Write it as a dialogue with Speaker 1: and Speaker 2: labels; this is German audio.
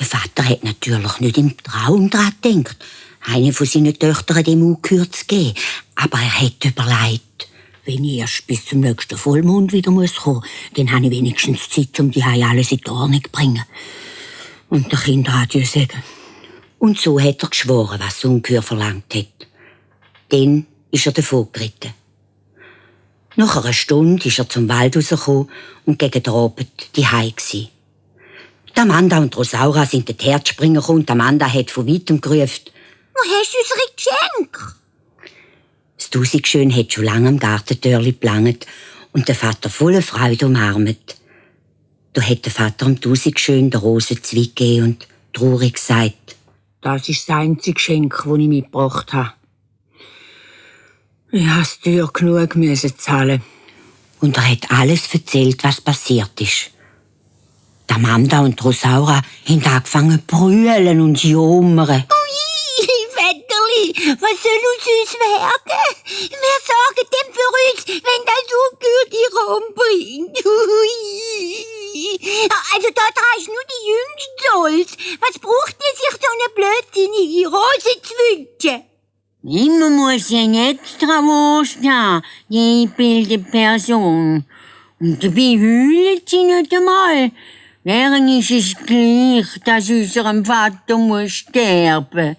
Speaker 1: Der Vater hat natürlich nicht im Traum daran gedacht, eine von seinen Töchtern dem Ungehör zu geben. Aber er hat überlegt, wenn ich erst bis zum nächsten Vollmond wieder kommen muss, dann habe ich wenigstens Zeit, um die alles in die Ordnung zu bringen. Und der Kinder Adieu sagen. Und so hat er geschworen, was das Ungehör verlangt hat. Dann ist er davon geritten. Nach einer Stunde ist er zum Wald rausgekommen und gegen den Abend daheim gsi. Amanda und Rosaura sind dorthin springen und Amanda hat von weitem gerufen:
Speaker 2: Wo hast du unsere Geschenke?
Speaker 1: Das Tausigschön hat schon lange am Gartentürli gelangt und der Vater voller Freude umarmt. Da hat der Vater dem Tausigschön den Rosenzweig gegeben und traurig gesagt:
Speaker 3: Das ist das einzige Geschenk, das ich mitgebracht habe. Ich musste teuer genug zahlen.
Speaker 1: Und er hat alles erzählt, was passiert ist. Die Amanda und Rosaura haben angefangen zu brüllen und jammern.
Speaker 2: Ui, Vetterli, was soll aus uns werden? Wir sorgen dem für uns, wenn das Ungehör dich umbringt. Ui. Also da ist nur die Jüngste schuld. Was braucht denn sich so eine blödsinnige Rose zu wünschen?
Speaker 4: Immer muss ja extra anstehen, die bildete Person. Und dabei heulen sie nicht einmal. Während ist es gleich, dass unserem Vater muss sterben.